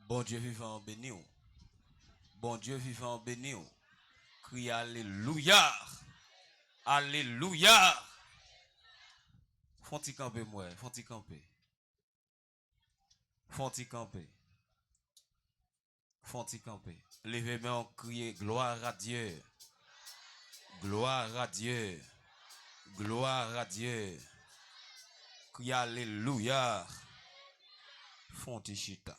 Bon Dieu vivant, béni. Bon Dieu vivant, béni. Crie Alléluia. Alléluia. Font-ils camper, moi? Font-ils camper? Font-ils camper? Font-ils camper? Levez-moi, crier gloire à Dieu. Gloire à Dieu. Gloire à Dieu. Crie Alléluia. Font-ils chita.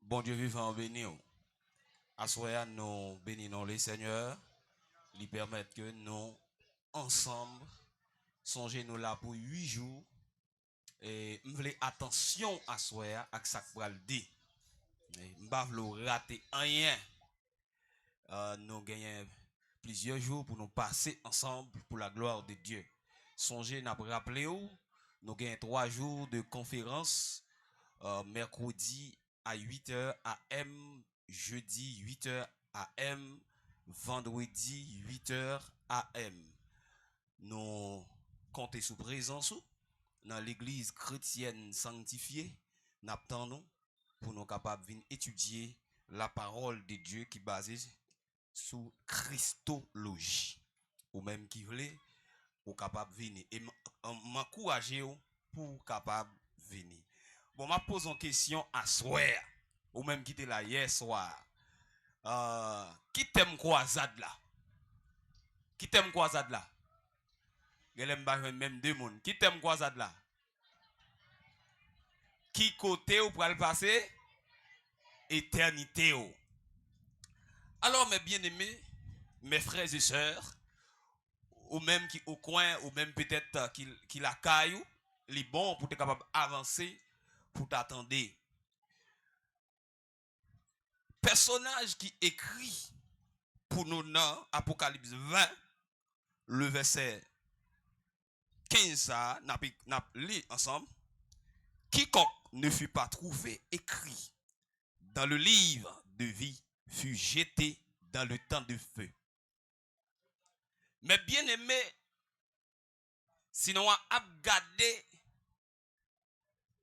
Bon Dieu vivant, béni. Assoyez nous bénissons les seigneurs. Lui permettre que nous, ensemble, songez nous là pour 8 jours. Et nous voulons attention à soi, à ce que nous dit. Nous ne voulons pas rater rien. Nous gagnons plusieurs jours pour nous passer ensemble pour la gloire de Dieu. Songez, nous rappelé, nous gagnons 3 jours de conférence. Mercredi à 8h AM, jeudi 8h AM, vendredi 8h AM. Nous comptons sous présence dans l'église chrétienne sanctifiée. Nous attendons pour nous capables de étudier la parole de Dieu qui est basée sur Christologie. Ou même qui voulait, ou capable de venir. Et m'encourager pour capable de venir. Bon, je pose une question à soir, ou même qui était là hier soir. Qui t'aime croisade là? Qui t'aime croisade là? Même deux mondes. Qui t'aime croisade là? Qui côté ou pour le passer? Éternité. Alors, mes bien-aimés, mes frères et sœurs, ou même qui au coin, ou même peut-être qui la caillou, les bons pour être capable d'avancer, pour t'attendre. Personnage qui écrit pour nous dans Apocalypse 20, le verset 15, n'a lu ensemble. Quiconque ne fut pas trouvé écrit dans le livre de vie fut jeté dans le temps de feu. Mais bien aimé, sinon on a gardé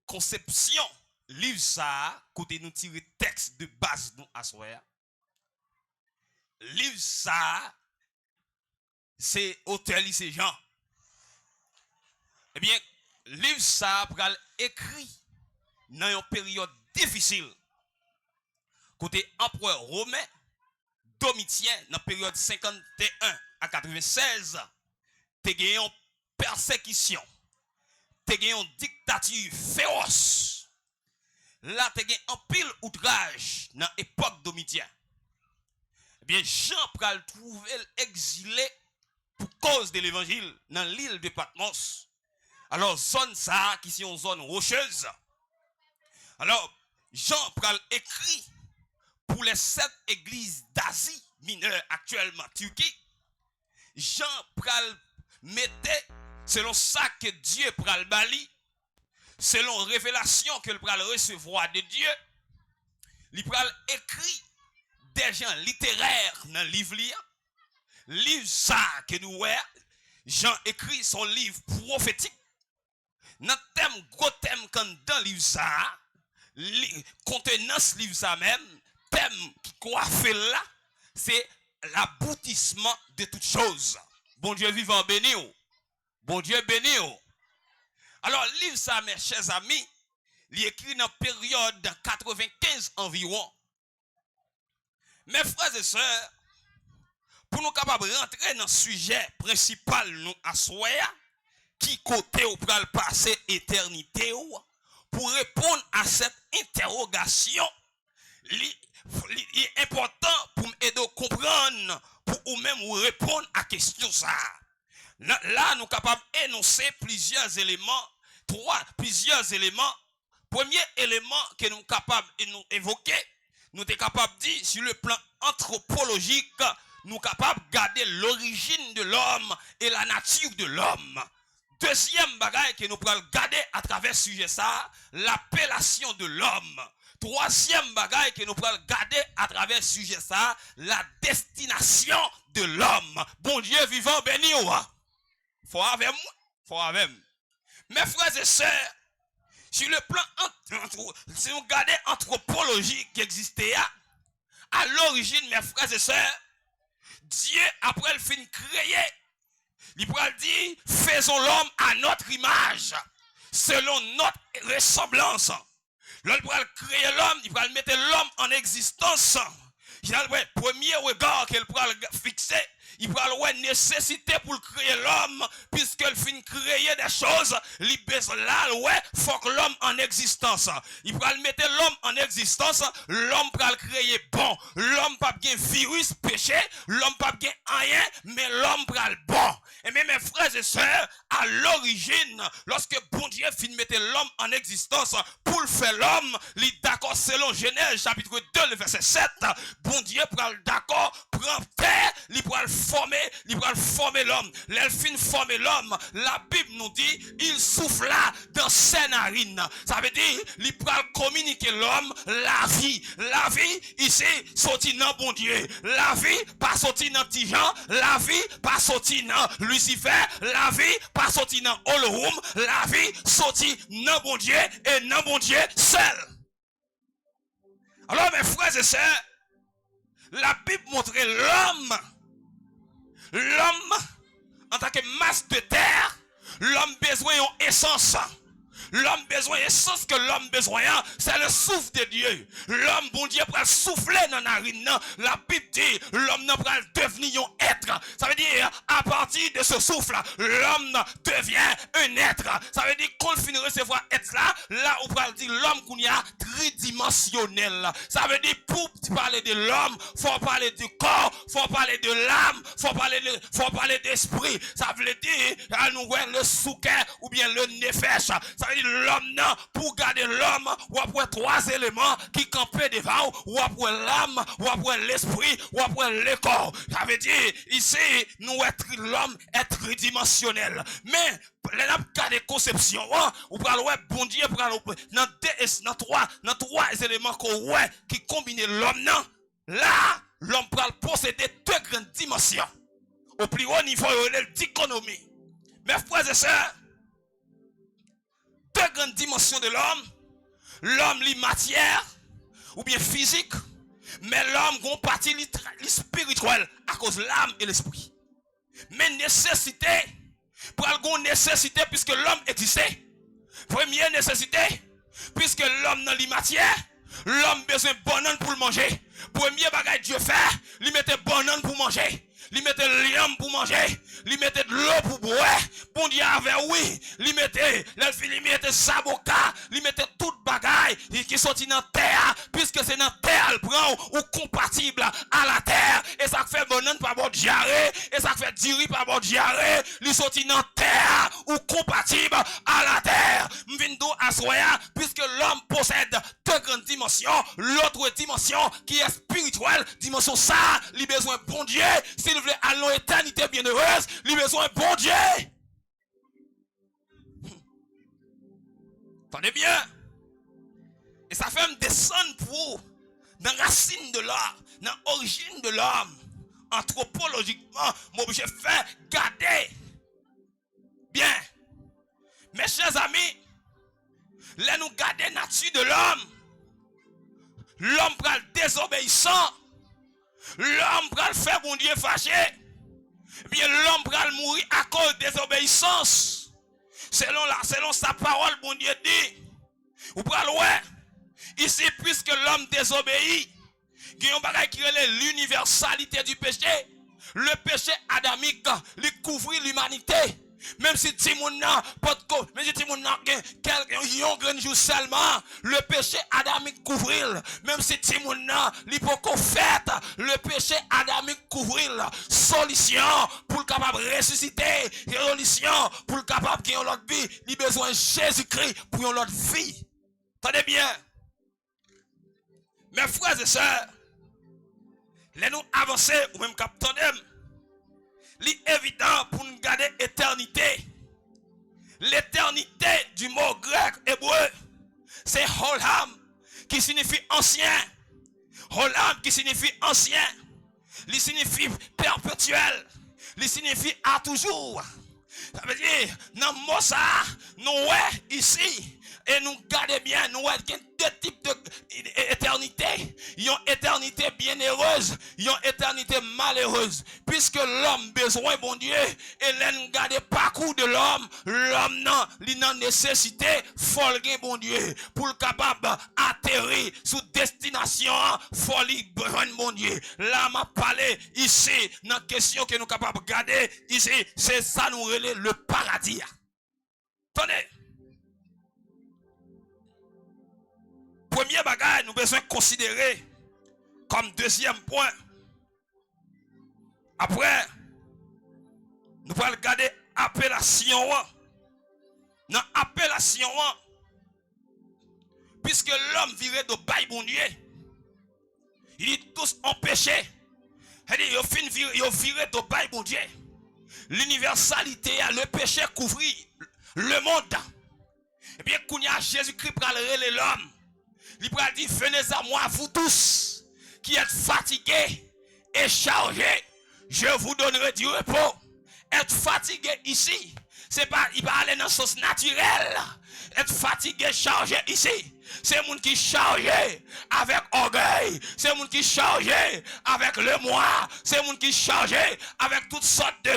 conception livre ça côté nous tirer texte de base nous assoir. Livre ça c'est auteur lycée Jean. Eh bien, livre ça pral écrit dans une période difficile. Côté empereur romain Domitien dans période 51 à 96, te gagné une persécution, te gagné une dictature féroce. Là te gagné un pile outrage dans l'époque Domitien. Eh bien Jean pral trouver exilé pour cause de l'évangile dans l'île de Patmos. Alors zone ça qui est une zone rocheuse. Alors Jean pral écrit pour les 7 églises d'Asie mineure actuellement Turquie. Jean pral mettait selon ça que Dieu pral bali, selon révélation que le pral recevoir de Dieu, il pral écrit des gens littéraires dans le livre livre ça que nous voyons. Jean écrit son livre prophétique. Dans thème gros thème quand dans livre ça, contenance livre ça même, thème qui coiffe là, c'est l'aboutissement de toutes choses. Bon Dieu vivant béni. Bon Dieu béni. Alors livre ça mes chers amis, il écrit dans période de 95 environ. Mes frères et sœurs, pour nous capables de rentrer dans le sujet principal nous assoya, qui côté ou pral passer éternité ou pour répondre à cette interrogation, il est important pour m'aider à comprendre pour ou même répondre à question ça. Là nous capables d'énoncer plusieurs éléments, plusieurs éléments. Premier élément que nous capables de nous évoquer, nous sommes capables de dire sur le plan anthropologique, nous sommes capables de garder l'origine de l'homme et la nature de l'homme. Deuxième bagaille que nous pourrons garder à travers ce sujet ça, l'appellation de l'homme. Troisième bagaille que nous pourrons garder à travers ce sujet ça, la destination de l'homme. Bon Dieu vivant béni ou faut avec moi, faut avec moi. Mes frères et sœurs, sur le plan, si on regarde anthropologique qui existait à l'origine, mes frères et sœurs, Dieu, après le fin créé, il pourra dire, faisons l'homme à notre image, selon notre ressemblance. Là, il pourra créer l'homme, il pourra mettre l'homme en existence. Il a le premier regard qu'il pourra fixer. Il pourra avoir nécessité pour créer l'homme, puisqu'il finit créer des choses, il là, ouais, faut que l'homme en existence. Il pourra mettre l'homme en existence, l'homme pourra le créer bon. L'homme pas bien virus, péché, l'homme pas bien rien, mais l'homme pourra le bon. Et même mes frères et sœurs, à l'origine, lorsque bon Dieu finit mettre l'homme en existence, pour le faire l'homme, il est d'accord selon Genèse chapitre 2, le verset 7, bon Dieu pourra le d'accord, prend terre, il pourra le former l'homme. L'elfine former l'homme. La Bible nous dit, il souffla dans ses narines. Ça veut dire, il pourra communiquer l'homme la vie. La vie, ici, sorti dans bon Dieu. La vie, pas sorti dans petit Jean. La vie, pas sorti dans Lucifer. La vie, pas sorti dans Olorum. La vie, sorti dans bon Dieu et dans bon Dieu seul. Alors, mes frères et sœurs, la Bible montre l'homme, en tant que masse de terre, l'homme besoin d'une essence. L'homme besoin essence que l'homme besoin, c'est le souffle de Dieu. L'homme, bon Dieu, pour souffler dans la narine. La Bible dit, l'homme n'a pas devenir un être. Ça veut dire, à partir de ce souffle, l'homme devient un être. Ça veut dire, qu'on finit de recevoir être là, on peut dire l'homme qu'on y a tridimensionnel. Ça veut dire, pour parler de l'homme, faut parler du corps, faut parler de l'âme, faut parler d'esprit. Ça veut dire, à nous voir le souquet ou bien le nefesh. Ça veut dire, l'homme, pour garder l'homme, ou après trois éléments qui campaient devant, ou après l'âme, ou après l'esprit, ou après le corps. Ça veut dire, ici, nous être l'homme est tridimensionnel. Mais, les conceptions, ou pour aller bon Dieu, pour aller dans trois éléments qui combinent l'homme, là, l'homme peut posséder deux grandes dimensions. Au plus haut niveau d'économie. Mes frères et sœurs, deux grandes dimensions de l'homme. L'homme, li matière, ou bien physique, mais l'homme, gon partie spirituelle, à cause de l'âme et l'esprit. Mais nécessité, pour une nécessité, puisque l'homme existait. Première nécessité, puisque l'homme dans la matière, l'homme besoin de banane pour le manger. Premier bagage Dieu fait, il mettait banane pour manger. Il mettait liam pour manger, il mettait de l'eau pour boire, bon Dieu avait oui, il mettait saboka, il mettait toute bagaille qui sortit dans terre, puisque c'est dans terre le prend ou compatible à la terre, et ça fait bonne par bon diarrhée, et ça fait diri par bon diarrhée, il sortit dans terre ou compatible à la terre. M'vindo assoya, puisque l'homme possède deux grandes dimensions, l'autre dimension qui est spirituelle, dimension ça, il a besoin de bon Dieu, s'il veut aller à l'éternité bienheureuse, il a besoin de bon Dieu. Attendez bien. Et ça fait me descendre pour dans la racine de l'homme, dans l'origine de l'homme. Anthropologiquement, mon obligé fait garder. Bien. Mes chers amis, là nous garder la nature de l'homme. L'homme prend le désobéissant. L'homme prend le faire bon Dieu fâché. Bien l'homme prend le mourir à cause de désobéissance. Selon sa parole, bon Dieu dit. Ou prenez ouais. Ici, puisque l'homme désobéit, il y a un bagage qui est l'universalité du péché. Le péché adamique, il couvre l'humanité. Même si Timoun n'a pas de cause, même si Timoun n'a quelqu'un jour seulement, le péché adamique couvrir. Même si Timoun n'a pas fait, le péché adamique couvrir. Solution pour le capable de ressusciter, solution pour le capable de l'autre vie, il a besoin de Jésus-Christ pour l'autre vie. Tenez bien. Mes frères et sœurs, les nous avancer ou même capitaine, l'évident pour nous garder éternité. L'éternité du mot grec hébreu, c'est Holam qui signifie ancien. Holam qui signifie ancien. Il signifie perpétuel. Il signifie à toujours. Ça veut dire, dans le mot ça, nous ici, Et nous gardons bien, nous avons deux types d'éternité. Une éternité bienheureuse, une éternité malheureuse. Puisque l'homme besoin, bon Dieu, et l'on garde parcours de l'homme, l'homme non, il a nécessité, folguer, bon Dieu, pour le capable atterrir sous destination, folie, besoin, bon Dieu. Là, m'a parlé ici, dans la question que nous sommes capables de garder, ici, c'est ça nous relève le paradis. Attendez. Premier bagage, nous besoin considérer comme deuxième point. Après, nous allons regarder appellation. Dans appellation, puisque l'homme virait de bail bon Dieu, il est tous en péché. Il a viré de bail bon Dieu. L'universalité, le péché couvrit le monde. Et bien, quand Jésus-Christ pour relever l'homme, il va dire, venez à moi, vous tous qui êtes fatigués et chargés, je vous donnerai du repos. Être fatigué ici, c'est pas, il va aller dans le sens naturel. Être fatigué, chargé ici, c'est monde qui chargé avec orgueil, c'est monde qui chargé avec le moi, c'est monde qui chargé avec toutes sortes de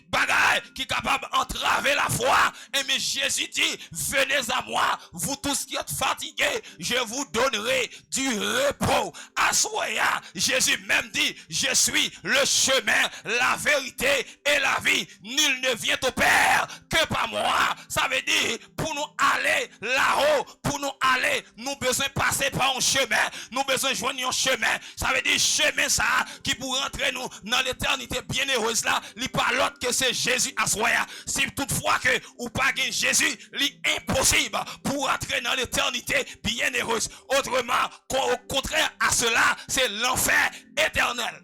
bagailles qui sont capables d'entraver la foi. Et mais Jésus dit, venez à moi, vous tous qui êtes fatigués, je vous donnerai du repos. Assoya, Jésus même dit, je suis le chemin, la vérité et la vie. Nul ne vient au Père que par moi. Ça veut dire, pour nous aller là-haut, pour nous aller, nous besoin passer par un chemin, nous besoin joindre un chemin. Ça veut dire chemin ça qui pour rentrer nous dans l'éternité bienheureuse là, il pas l'autre que c'est Jésus à soi. Si toutefois que ou pas gain Jésus, c'est impossible pour entrer dans l'éternité bienheureuse. Autrement, au contraire à cela, c'est l'enfer éternel.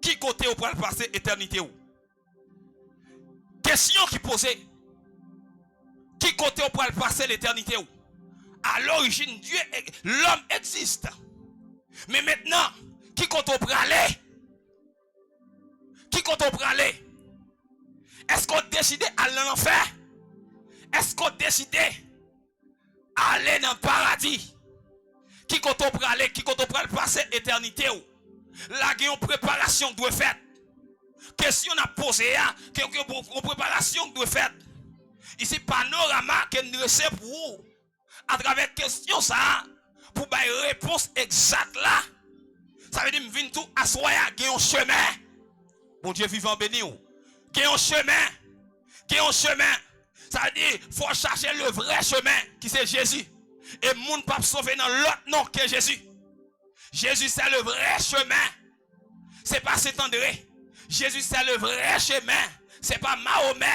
Qui côté au point passer éternité où? Question qui posait. Qui côté pour passer l'éternité où? À l'origine, Dieu, l'homme existe. Mais maintenant, qui côté pour aller? Qui côté pour aller? Est-ce qu'on décide d'aller dans l'enfer? Est-ce qu'on décide d'aller dans le paradis? Qui côté pour aller? Qui côté pour passer l'éternité où? Là, il y a une préparation qui doit être faite. Question à poser, une préparation qui doit être faite. Ici, panorama que nous recevons pour vous. À travers question ça, pour une réponse exacte là. Ça veut dire que tout à soi, il y a un chemin. Bon Dieu vivant béni. Il y a un chemin. Il y a un chemin. Ça veut dire qu'il faut chercher le vrai chemin qui c'est Jésus. Et le monde ne peut pas sauver dans l'autre nom que Jésus. Jésus c'est le vrai chemin. Ce n'est pas Saint-André. Jésus c'est le vrai chemin. Ce n'est pas Mahomet.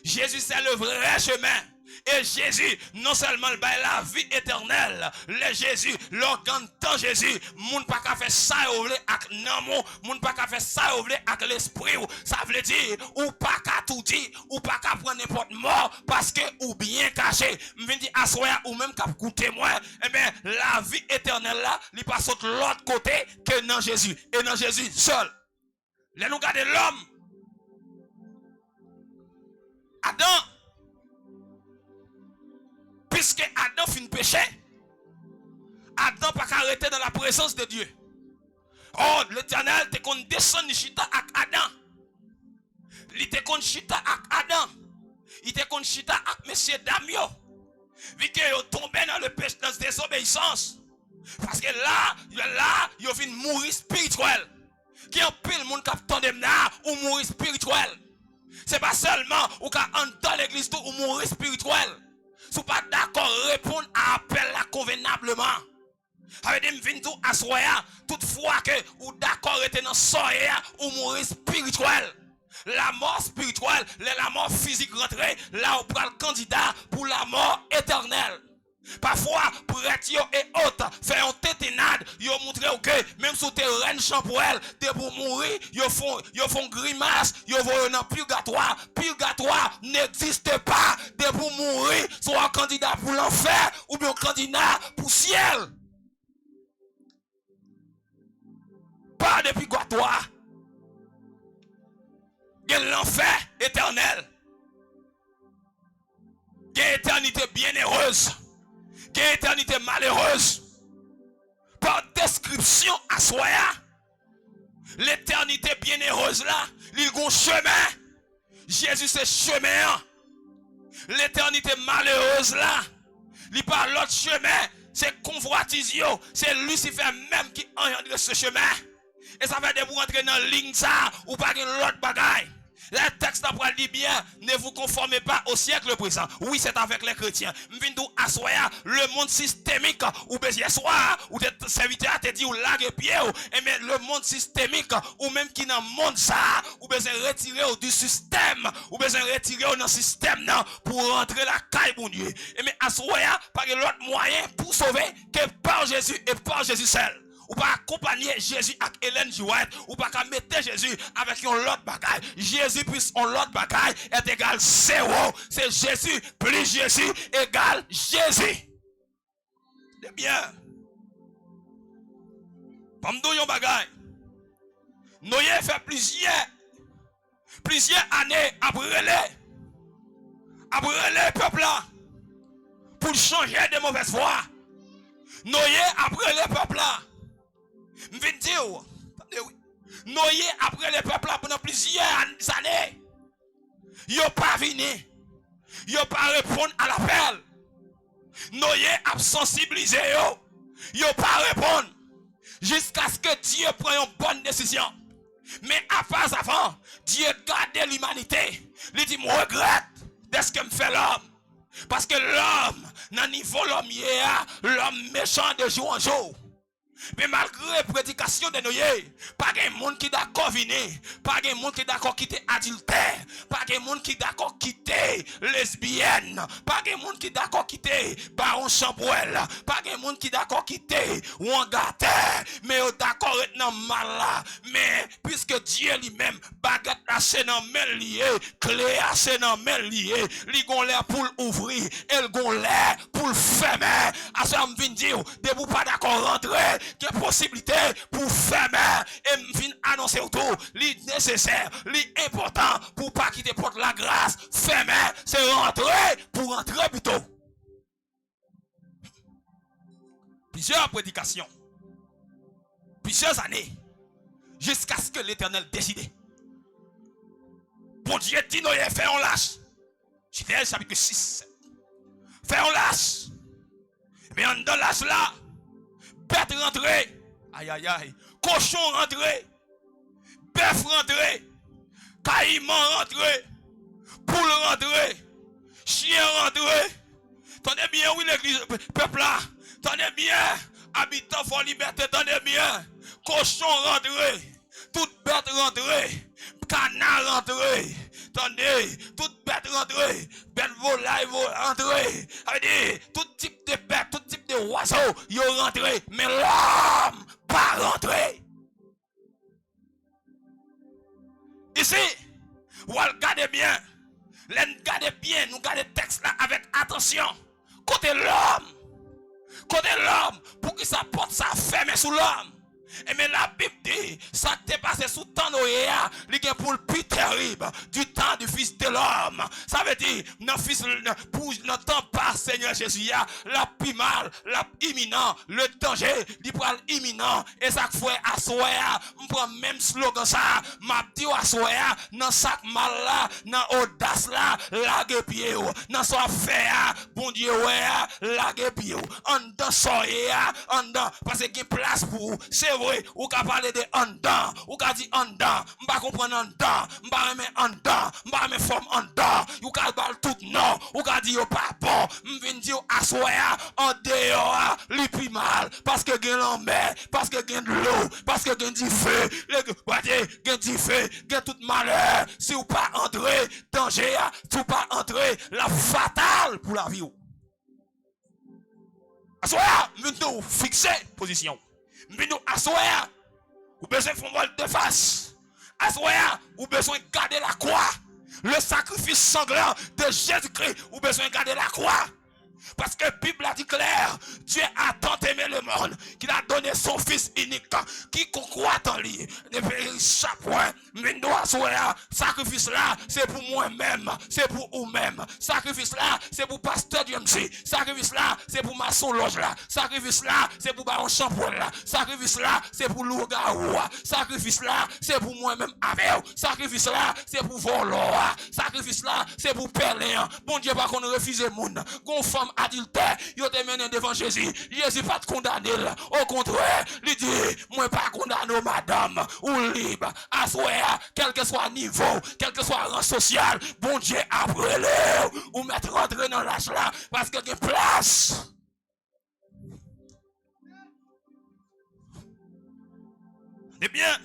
Jésus c'est le vrai chemin. Et Jésus, non seulement le bail la vie éternelle, le Jésus, l'organe de Jésus, moun pas qu'à faire ça avec l'amour, moun pas qu'à faire ça avec l'esprit. Ça veut dire, ou pas qu'à tout dire, ou pas qu'à prendre n'importe mort, parce que ou bien caché. Je dis à soi, ou même qu'à goûter moi, eh bien, la vie éternelle là, il passe de l'autre côté que dans Jésus. Et dans Jésus seul. Là, nous regardons l'homme. Adam. Puisque Adam fin péché, Adam pas arrêté dans la présence de Dieu. Oh, l'Éternel te qu'on descend chita avec Adam. Il te qu'on chita avec Adam. Il te qu'on chita avec monsieur Damio. Vu que yo tombé dans le péché, dans la désobéissance. Parce que là, il vient mourir spirituel. Qui en pile monde qui attend là ou mourir spirituel. C'est pas seulement ou ka dans l'église ou mourir spirituel. Si vous pas d'accord, répondre à appel là convenablement. Avec des vins tout assoya, toutefois que ou d'accord était dans soya ou mourir spirituel. La mort spirituelle, la mort physique rentrée, là on prend le candidat pour la mort éternelle. Parfois, pour être et autres, faire un téténade, ils montrent que même si tu es reine champoelle, tu es pour mourir, ils font grimace, ils vont dans le purgatoire. Purgatoire n'existe pas. Tu es pour mourir, soit un candidat pour l'enfer ou bien un candidat pour le ciel. Pas de purgatoire. Il y a l'enfer éternel. Quelle éternité bienheureuse, quelle éternité malheureuse. Par description à soi, l'éternité bienheureuse là, il y a un chemin. Jésus c'est chemin. L'éternité malheureuse là, il par l'autre chemin, c'est convoitise, c'est Lucifer même qui engendre ce chemin. Et ça fait de vous entrer dans la ligne ça, ou pas l'autre bagaille. Le texte d'après dit bien, ne vous conformez pas au siècle présent. Oui, c'est avec les chrétiens. M'vindou assoya le monde systémique ou besoin soir ou des serviteurs te dit ou lague pied et mais le monde systémique ou même qui dans monde ça ou besoin retirer du système ou besoin retirer dans le système pour rentrer la caille bon Dieu. Et mais assoya par l'autre moyen pour sauver que par Jésus et par Jésus seul. Ou pas accompagner Jésus avec Hélène Jouette, ou pas mettre Jésus avec un autre bagaille. Jésus plus un autre bagaille est égal 0. C'est Jésus plus Jésus égale Jésus. C'est bien. Comme nous yon bagaille. Nous y fait plusieurs années après les peuples là pour changer de mauvaise voie. Nous y après les peuples là. M'vin dire, Noé après le peuple pendant plusieurs années, yo pas venu, yo pas répondre à l'appel. Noé a sensibilisé yo pas répondre jusqu'à ce que Dieu prenne une bonne décision. Mais avant, Dieu garde l'humanité. Il dit, je regrette de ce que me fait l'homme. Parce que l'homme, dans niveau l'homme méchant de jour en jour. Mais malgré la prédication de Noé, pas de monde qui d'accord venir, pas de monde qui d'accord quitter adultère, pas de monde qui d'accord quitter lesbienne, pas de monde qui d'accord quitter baron chambouel, pas de monde qui d'accord quitter ou en gâté, mais d'accord être dans mal là. Mais puisque Dieu lui-même baguette assez dans main lié, clé assez dans main lié, li gon l'air pour ouvrir, elle gon l'air pour fermer. À ça me vient dire, de vous pas d'accord rentrer. Quelle possibilité pour fermer et me annoncer autour, li nécessaire, li important pour pas quitter porte la grâce, fermer, c'est rentrer pour rentrer plutôt. Plusieurs prédications, plusieurs années, jusqu'à ce que l'Éternel décide. Bon Dieu dit non, fait un lâche. Genèse chapitre 6. Fait un lâche. Mais en dans lâche là, bête rentrée, aïe aïe aïe, cochon rentré, bœuf rentré, caïman rentré, poule rentré, chien rentré. Tenez bien, oui, l'église, peuple là, tenez bien, habitants for liberté, tenez bien, cochon rentré, toute bête rentrée, canard rentré. Attendez, toute bête rentrée, bête volaille rentrée, tout type de bête, tout type de oiseau, ils rentré, mais l'homme pas rentré. Ici, vous regardez bien, nous regardez le texte là avec attention. Côté l'homme, pour que sa porte ça ferme sous l'homme. Et mais la Bible dit, ça t'est passé sous temps Noé, il est pour le plus terrible du temps du Fils de l'homme. Ça veut dire, pour le temps par Seigneur Jésus, la plus mal, la imminent, le danger, il prend imminent. Et ça fait à soi, on prend même slogan ça, m'a dit à soi, dans sac mal là, dans audace là, lague pied, dans son affaire, bon Dieu, lague pied, en dans soye, en dans, parce qu'il y a place pour, c'est ou ka parler de en dedans, ou ka di en dedans, m'pa comprendre en dedans, m'pa remet en dedans, m'pa remet forme en dedans, ou ka bal tout non, ou ka di yo pas bon, m'vin di yo assoya en dehors, li pi mal, parce que gen l'enmer, parce que gen de l'eau, parce que gen du feu, gen du feu, gen tout malheur, si ou pas entrer, danger, si ou pas entrer, la fatale pour la vie. Assoya, m'vin nou fixer position. Mais nous, assoya, ou besoin de faire de face. Assoya, ou besoin de garder la croix. Le sacrifice sanglant de Jésus-Christ, ou besoin de garder la croix. Parce que la Bible a dit clair, Dieu a tant aimé le monde qu'il a donné son fils unique, qui croit en lui, ne périsse point, mais doit sacrifice là, c'est pour moi-même, c'est pour vous-même. Sacrifice là, c'est pour pasteur du MC. Sacrifice là, c'est pour maçon loge là. Sacrifice là, c'est pour baron champouin là. Sacrifice là, c'est pour loup-garou. Sacrifice là, c'est pour moi-même avec. Sacrifice là, c'est pour voler. Sacrifice là, c'est pour perler. Bon Dieu, pas qu'on refuse le monde. Gon femme adultère, yo te mené devant Jésus. Jésus pas te condamner. Au contraire, il dit, moi pas condamner madame ou libre. Assoya, quel que soit niveau, quel que soit rang social, bon Dieu après le ou mettre rentrer dans l'âge là parce que y a place. Eh bien,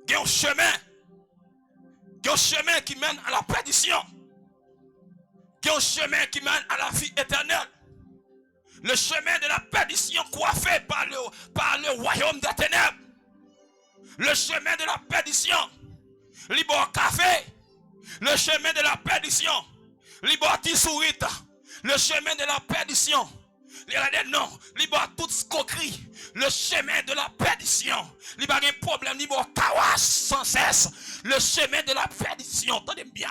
il y a un chemin qui mène à la perdition. Il y a un chemin qui mène à la vie éternelle. Le chemin de la perdition coiffé par le royaume des ténèbres. Le chemin de la perdition, libre café. Le chemin de la perdition, libre tisourite. Le chemin de la perdition, non, libre toute coquerie. Le chemin de la perdition, libre un problème, libre kawas sans cesse. Le chemin de la perdition, attendez bien,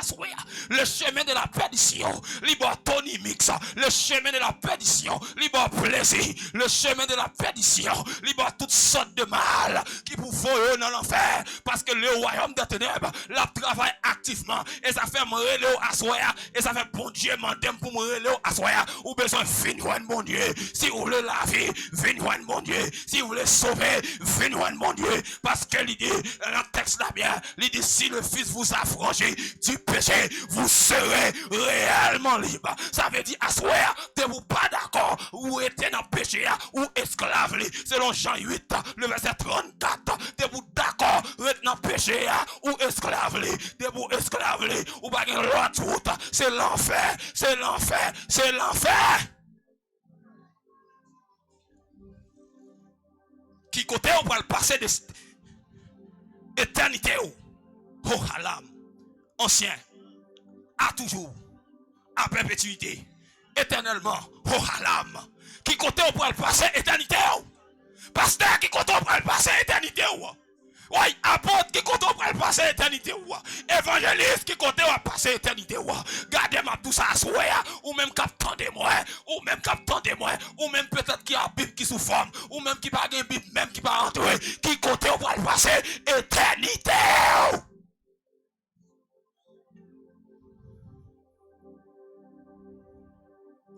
le chemin de la perdition, libre Tony Mix. Le chemin de la perdition, libre plaisir. Le chemin de la perdition, libre toutes sortes de mal qui vous voient dans l'enfer. Parce que le royaume des ténèbres, la travaille activement. Et ça fait me relais à soya. Et ça fait bon Dieu mandem pour me relais à soya. Ou besoin de venir mon Dieu. Si vous voulez la vie, venez mon Dieu. Si vous voulez sauver, venez mon Dieu. Parce que l'idée, dans le texte là bien, l'idée si le Fils vous a franchi du péché, vous serez réellement libre. Ça veut dire, à soir, de vous pas d'accord, ou êtes dans le péché, ou esclave, selon Jean 8, le verset 34, de vous d'accord, ou êtes dans le péché, ou esclave, de vous esclave, ou pas l'autre route, c'est l'enfer, c'est l'enfer, c'est l'enfer. Qui côté on va le passer de éternité oh halam ancien à toujours à perpétuité éternellement oh halam qui côté on va le passer éternité pasteur qui côté on va le passer éternité oui, apôtre qui compte pour passer l'éternité évangéliste qui compte pour passer l'éternité gardez-moi tout ça à souhait ou même captant de moi ou même captant de moi ou même peut-être qui a Bible qui sous forme ou même qui pas une Bible même qui pas entrer qui compte pour passer l'éternité.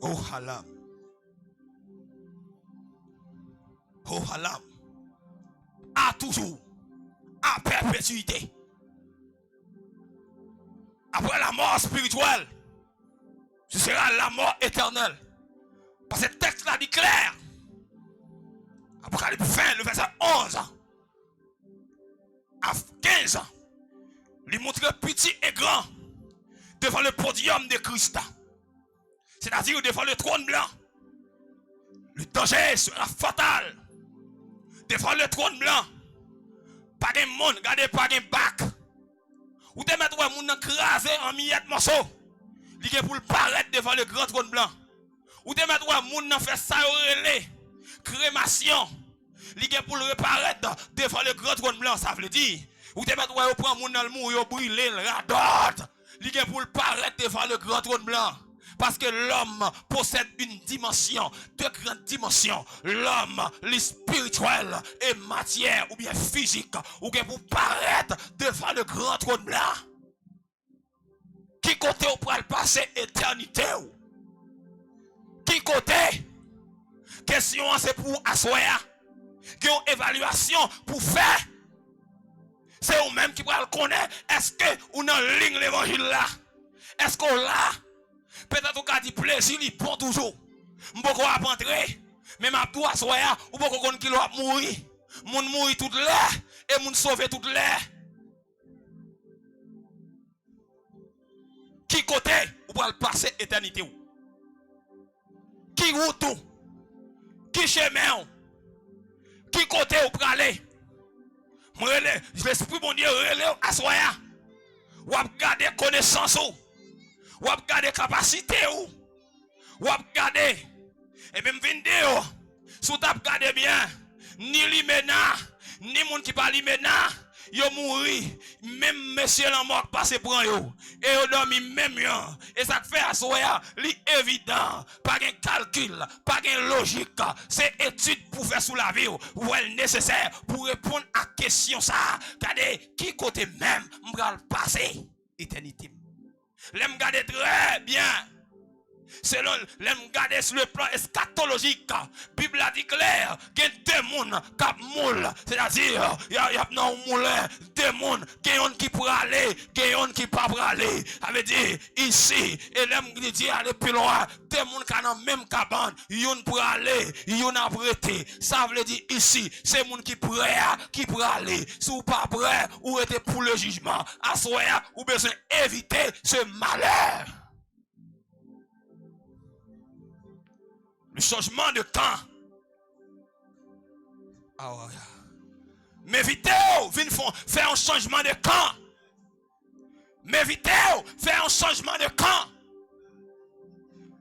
Oh halam, oh halam, à toujours, à perpétuité. Après la mort spirituelle, ce sera la mort éternelle. Parce que le texte là dit clair. Apocalypse 20, le verset 11 à 15, il montre petit et grand devant le podium de Christ. C'est-à-dire devant le trône blanc. Le danger sera fatal. Devant le trône blanc. Pas de monde, regardez pas de bac. Ou de mettre un monde crasé en miettes morceaux. Il est pour le paraître devant le grand trône blanc. Ou de mettre un monde fait ça relais. Crémation. Il est pour le reparaître devant le grand trône blanc, ça veut dire. Ou de mettre un prend monde dans le mou, il brûler le radot. Il est pour le paraître devant le grand trône blanc. Parce que l'homme possède une dimension, deux grandes dimensions. L'homme, le spirituel et matière ou bien physique, ou bien pour paraître devant le grand trône blanc. Qui côté ou pour le passer éternité? Qui côté? Question c'est pour asseoir. Qui ont évaluation pour faire. C'est vous-même qui va le connaître. Est-ce que vous avez ligne l'évangile là? Est-ce qu'on l'a? Peut-être qu'on a dit plaisir, il prend toujours. M'boko a rentrer, mais ma tout assoya, ou beaucoup qu'on qui l'a mourir. Moun mourir toute l'air et moun sauver toute l'air. Qui côté ou pour le passer éternité ou? Qui route ou? Qui chemin ou? Qui côté ou pour aller? L'esprit mon Dieu relève assoya. Ou à garder connaissance ou? Ou à garder capacité ou à garder et même vidéo si tu as regardé bien ni li mena, ni moun qui pas li mena, yo mouri, même monsieur la mort passe prend yo, et yo dormi même yo, et ça fait à soya, li évident, pas de calcul, pas de logique, c'est étude pour faire sous la vie, ou elle nécessaire pour répondre à question ça, regardez, qui côté même, m'gal passer, éternité. L'aime garder très bien. Selon l'aime garder sur le plan eschatologique, la Bible a dit clair qu'il y a deux mondes qui moulent. C'est-à-dire, il y a un moulin, deux mondes, qui pour aller, qui pas pour aller. Ça veut dire, ici, et l'aime dit aller plus loin, deux mondes qui ont même cabane, yon pour aller, yon a prêté. Ça veut dire ici, c'est monde qui prêt, qui pour aller. Si vous pas prêt, ou êtes pour le jugement. À soi, ou besoin éviter ce malheur. Le changement de temps. Ah ouais. Mais vite, faire un changement de camp. Mais vite, faire un changement de camp.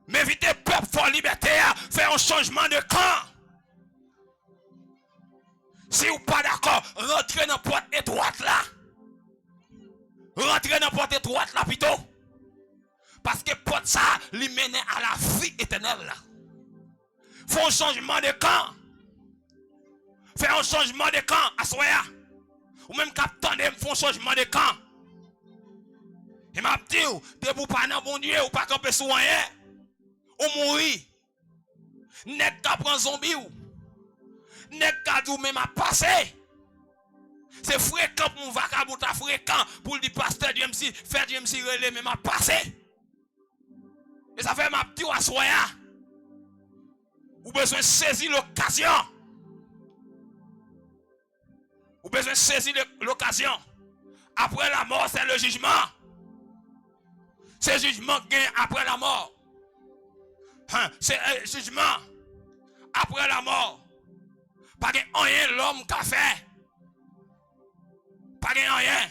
Mais vite, peuple fort liberté, faire un changement de camp. Si vous pas d'accord, rentrez dans la porte étroite là. Rentrez dans la porte étroite là plutôt. Parce que porte ça, lui mène à la vie éternelle là. Faut un changement de camp. Faire un changement de camp à soya. Ou même capitaine font un changement de camp. Et m'a dit, de vous pas dans bon Dieu ou pas camper sur rien. Ou mourir. N'est qu'à prendre zombie ou. N'est qu'à dire même à passer. C'est fréquent pour mon vagabond, fréquent pour le pasteur du MC, faire du MC relais même à passer. Et ça fait ma petite à soya. Ou besoin saisir l'occasion. Ou besoin saisir l'occasion. Après la mort, c'est le jugement. C'est le jugement gain après la mort. C'est le jugement après la mort. Pas rien l'homme qui a fait. Pas rien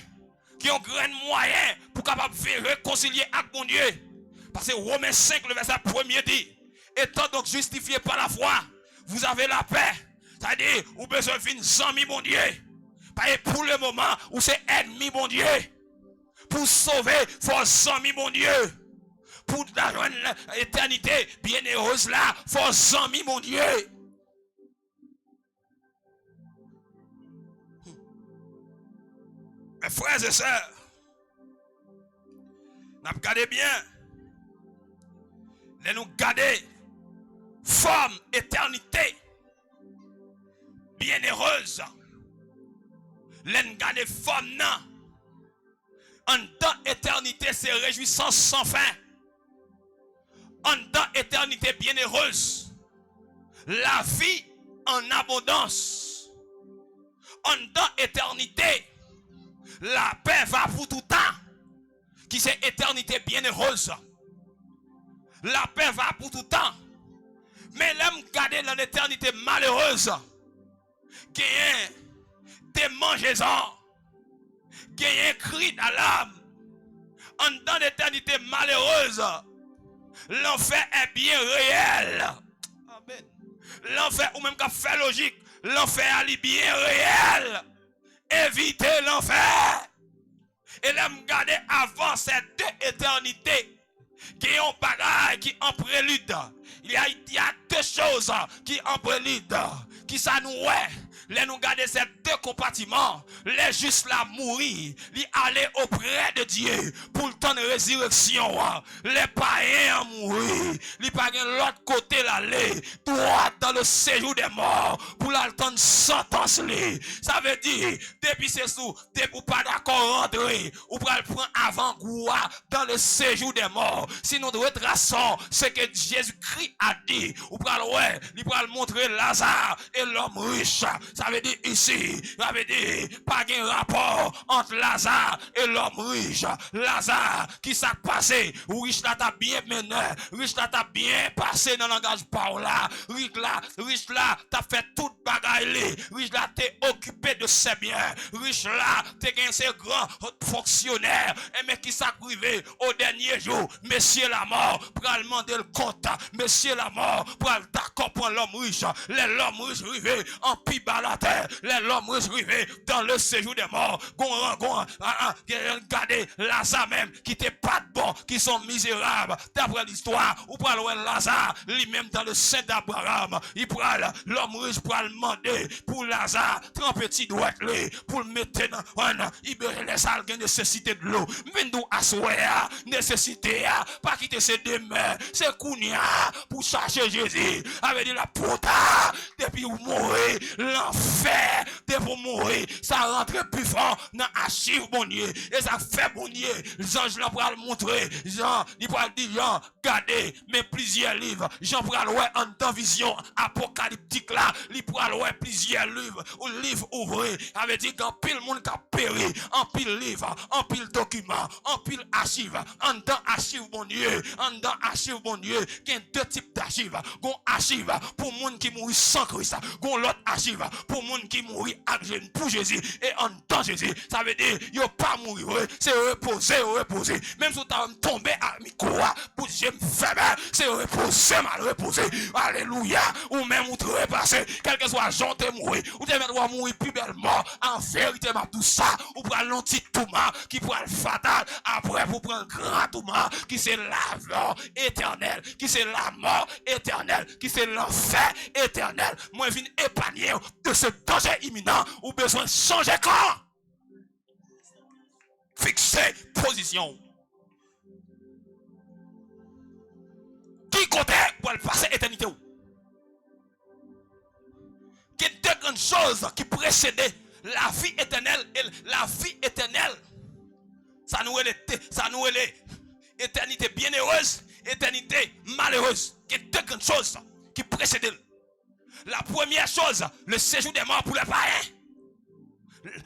qui ont grand moyen pour capable de réconcilier avec mon Dieu. Parce que Romains 5, le verset 1er dit, étant donc justifié par la foi, vous avez la paix. C'est-à-dire, vous avez besoin d'une ami, mon Dieu. Parce que pour le moment, où c'est ennemi, mon Dieu. Pour sauver vos amis, mon Dieu. Pour l'éternité bienheureuse là, vos amis, mon Dieu. Mes frères et sœurs, nous regardez bien. Nous garder forme éternité bienheureuse. Nous garder forme non. En temps éternité, c'est réjouissance sans fin. En temps éternité bienheureuse. La vie en abondance. En temps éternité, la paix va pour tout temps. Qui c'est éternité bienheureuse. La paix va pour tout temps. Mais l'homme gardé dans l'éternité malheureuse. Qui est des mangeaisons. Qui est un cri d'alarme. En dans l'éternité malheureuse. L'enfer est bien réel. Amen. L'enfer, ou même qu'à faire logique. L'enfer est bien réel. Évitez l'enfer. Et l'homme gardé avant ces deux éternités. Qui ont bagaille, qui en prélude. Il y a deux choses qui en prélude. Qui ça nous est. Les nous garder ces deux compartiments. Les juste là mourir. Les aller auprès de Dieu. Pour le temps de résurrection. Les païens mourir. Les païens de l'autre côté l'aller. Droit dans le séjour des morts. Pour l'attendre sentence. Ça veut dire, depuis c'est sous, depuis vous pas d'accord rentrer. Ou pour le prendre avant quoi dans le séjour des morts. Si nous retraçons ce que Jésus-Christ a dit. Ou pour le montrer Lazare et l'homme riche. Ça veut dire ici, ça veut dire pas de rapport entre Lazare et l'homme riche. Lazare qui s'est passé, riche là t'a bien mené, riche là t'a bien passé dans le langage par là, riche là t'a fait toute bagaille, riche là t'es occupé de ses biens, riche là t'es gagné ses grands fonctionnaires, et mais qui s'est privé au dernier jour, messieurs la mort, pour demander le compte, messieurs la mort, pour d'accord pour l'homme riche, l'homme riche rivé en pi bas la terre. L'homme rivé dans le séjour des morts. Regardez Lazare même qui n'était pas de bon, qui sont misérables. D'après l'histoire, ou pour le Lazare, lui-même dans le sein d'Abraham, l'homme riche pour le demander pour Lazare, 30 petits doigts pour le mettre dans les salles qui nécessité de l'eau. Mais nous assoya, nécessité, pas quitter ses deux mains, c'est Kounia pour chercher Jésus. Avec dit la pota, depuis vous mourir, l'enfer, depuis vous mourir, ça rentre plus fort dans l'archive, bon Dieu, et ça fait bon Dieu. Jean, je l'ai pour le montrer. Jean, il pourra dire, Jean, regardez, mais plusieurs livres. Jean pourra le voir en temps vision apocalyptique là. Il pourra le voir plusieurs livres, ou livres ouvrés. Avait dit qu'en pile monde qui a péri, en pile livre, en pile document, en pile archive, en temps archive, bon Dieu, en temps archive, bon Dieu. Il y a deux types d'archives. Gon archive pour monde qui mourit sans Christ. Gon l'autre archive pour monde qui mourit pour Jésus et en temps Jésus. Ça veut dire, il n'y a pas mourir, c'est reposer. Même si tu as tombé à micro, pour Dieu me faire, c'est reposer, mal reposer. Alléluia. Ou même ou te repasser, quel que soit Jean te mourir, ou te mettre mourir plus bellement. En vérité, m'a tout ça, ou prendre l'anti touma qui pourra le fatal. Après, vous prenez un grand touma qui c'est la mort éternelle, qui c'est la mort éternelle, qui c'est l'enfer éternel. Moi, je viens épargner de ce danger imminent ou besoin de changer quand? Fixer position. Qui côté pour le passer éternité? Il y a deux grandes choses qui précédaient la vie éternelle et la vie éternelle. Ça nous est éternité bienheureuse, éternité malheureuse. Il y a deux grandes choses qui précédaient. La première chose, le séjour des morts pour les païens.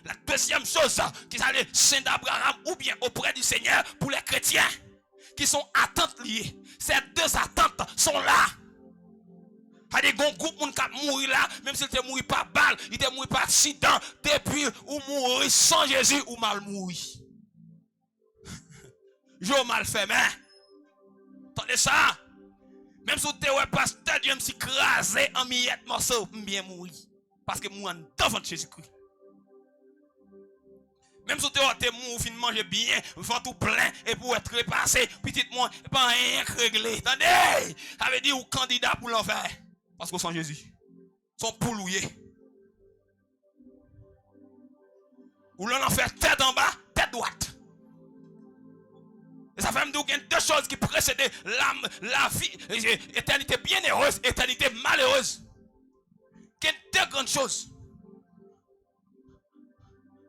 La deuxième chose, qui s'appelle Saint d'Abraham ou bien auprès du Seigneur pour les chrétiens qui sont attentes liées. Ces deux attentes sont là. Il y a des groupes qui mourent là, même s'ils ne mourent pas balle, ils ne mourent pas accident, depuis ou mourir sans Jésus ou mal mourir. Je mal fait, mais attendez ça. Même si vous êtes pasteur, Dieu me crasé en miettes morceaux, bien mourir. Parce que moi, devant Jésus-Christ. Même si vous êtes mort, vous manger bien, vous faites tout plein, et pour être repassé, petit moi, pas rien réglé. Attendez, ça veut dire vous candidat pour l'enfer. Parce que sans Jésus, sont poulouillés. Ou l'on en fait tête en bas, tête droite. Et ça fait me dire qu'il y a deux choses qui précédaient la vie, éternité bienheureuse, éternité malheureuse. Il y a deux grandes choses.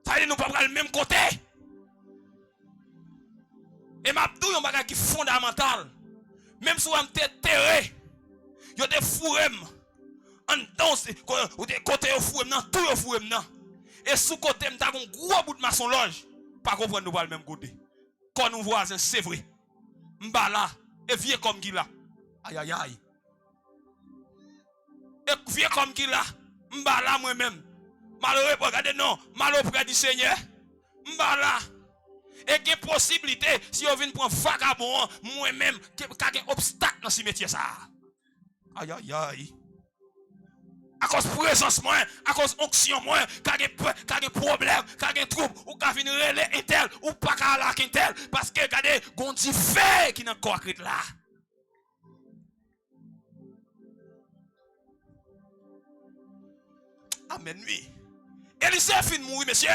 Ça veut dire nous ne pouvons pas le même côté. Et ma douille, un bagage qui est fondamental. Même si on est terré, il y a des fourrem. En danse, côté au fourrem, tout au fourrem. Et sous côté, on a un gros bout de maçon loge. Pas comprendre nous pas le même côté. Quand nous voisins, c'est vrai. M'bala, et vieux comme qui là. Aïe aïe aïe. Et vieux comme qui là. M'bala moi-même. Malheureux, regardez non. Malheureux près du Seigneur. M'bala. Et qu'il y a possibilité, si on vient prendre vagabond, moi-même, qu'il y a un obstacle dans ce métier ça. Aïe aïe aïe. À cause de présence moins, à cause d'onction moins, qu'il y a un problème, qu'il y a un trouble, ou qu'il y a une relais intel, ou pas qu'il y a un intel, parce que regardez, il y a un fait qui n'a pas écrit là. Amen, oui. Élisée fin mourir, monsieur.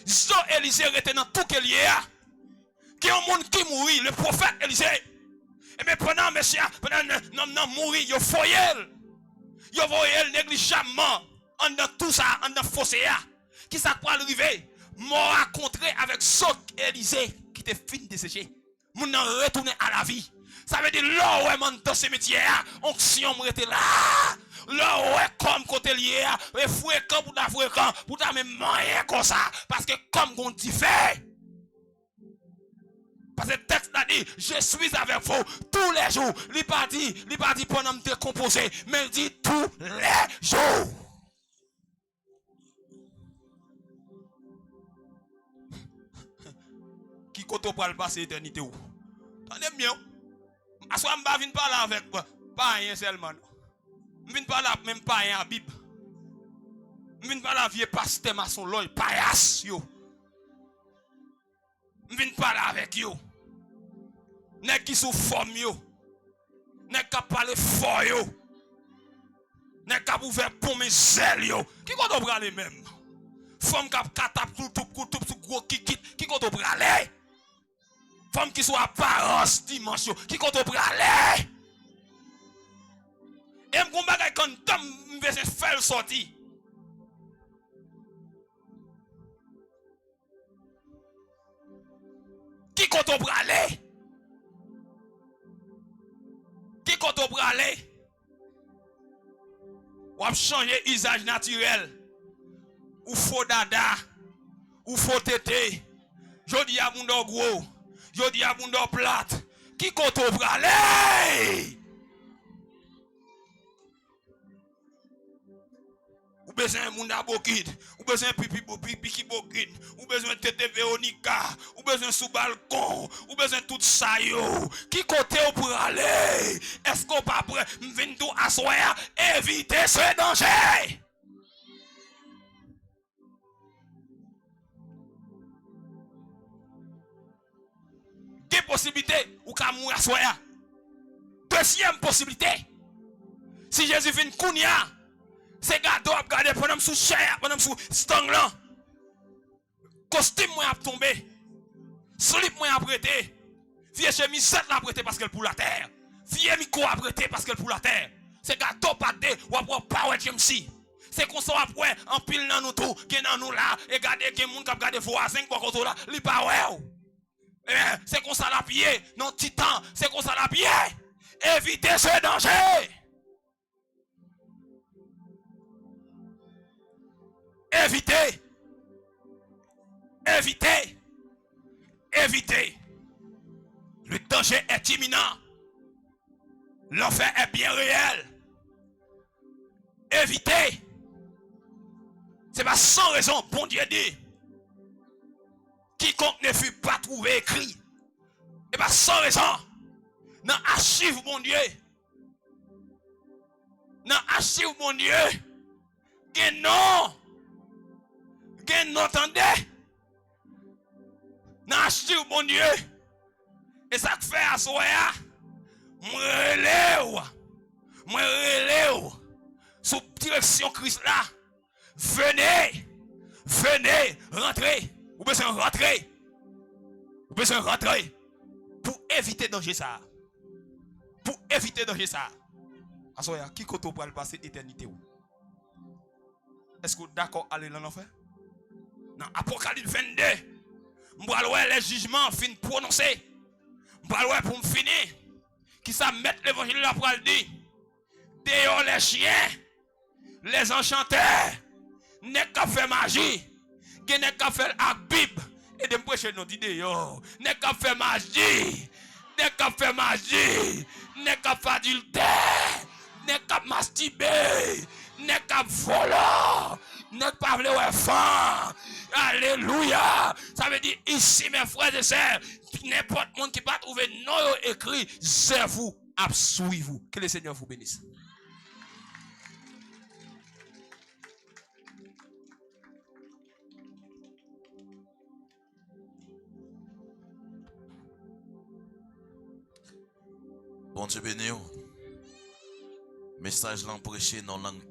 Zo Élisée était dans tout qu'il y a. Qui est un monde qui mourit, le prophète Élisée. Et mais pendant, monsieur, pendant non mourir, il faut y aller. Il faut y aller négligemment. En dans tout ça, en dans fossé. Qui ça peut arriver? Mort à contrer avec Zo Élisée qui était fin desséché. Moun nan retourner à la vie. Ça veut dire là où est dans ce métier, onction m'était là. Là où est comme côté lié, et fouécan pour ta fouécan, pour ta même moyen comme ça. Parce que comme on dit fait. Parce que le texte a dit, je suis avec vous tous les jours. Il pas dit pendant me décomposer, mais il dit tous les jours. Qui côté pour le passer éternité où? Attendez bien. À soi, je ne vais pas parler avec vous. Pas rien seulement. Je viens pas là même pas un Bible. Je viens pas là vieux pasteur maçon l'oeil paillasse yo. Je viens pas là avec yo. Nèg qui sous forme yo. Nèg qui parler fort yo. Nèg qui ouvert pour mes zèle yo. Qui qu'on doit aller même? Femme qui tape tout sous gros kikit. Qui qu'on doit aller? Femme qui soit apparence dimanche yo. Qui qu'on doit aller? Et m'gon bagay quand me besoin faire sortir. Qui qu'on doit aller? Qui qu'on doit aller? Ou a changer usage naturel. Ou faux dada. Ou faux tété. Jodi a moun do gros. Jodi a moun do plate. Qui qu'on doit aller? Ou besoin de moun abokid, ou besoin de pipi bokid, ou besoin de tete Véronica, ou besoin de sous balcon, ou besoin de tout ça yo. Qui côté ou pour aller? Est-ce qu'on pas prêt m'vinn tout assoya éviter ce danger? Quelle possibilité ou ka mourir assoya? Deuxième possibilité. Si Jésus vient kounya, c'est gâteau à regarder pendant sous chair, pendant sous stang là. Costume moi a tombé. Slip moi a prêté. Vieux chemisette l'a prêté parce qu'elle pour la terre. Vieux micro a prêté parce qu'elle pour la terre. C'est gâteau pas de ou après power MC. C'est qu'on soit après en pile dans nous tout, qui dans nous là et garder que monde qui garder voisin pour côté là, li pas ouais. C'est qu'on ça la pied, non titan, c'est qu'on ça la pied. Évitez ce danger. Évitez. Évitez. Évitez. Le danger est imminent. L'enfer est bien réel. Évitez. C'est pas sans raison, bon Dieu dit. Quiconque ne fut pas trouvé écrit. Et pas sans raison. Dans l'archive, mon Dieu. Dans l'archive, mon Dieu. Que non. Que non, entendez. Dans l'archive, mon Dieu. Et ça fait à soya. Moi relève. Sous direction Christ là. Venez. Venez. Rentrez. Vous besoin rentrer. Vous besoin rentrer. Pour éviter danger ça. Pour éviter danger ça. Asoya, qui koto pour le passer éternité ou? Est-ce que vous êtes d'accord à aller dans l'enfer? Dans Apocalypse 22, m'bral les jugements fin prononcés. M'bral pour me finir. Qui ça mettre l'évangile là pour le dire. Dehors les chiens, les enchanteurs, n'est qu'à faire magie, n'est qu'à faire la Bible et de me prêcher notre idée yo. N'est qu'à faire magie, n'est qu'à faire magie, n'est qu'à faire adultère, n'est qu'à masturber, n'est qu'à voler, n'est pas vouloir ouais fan. Alléluia. Ça veut dire ici mes frères et sœurs, n'importe monde qui pas trouver non écrit, c'est vous, absuivez-vous. Que le Seigneur vous bénisse. Bon Dieu béni. Message là prêché dans langue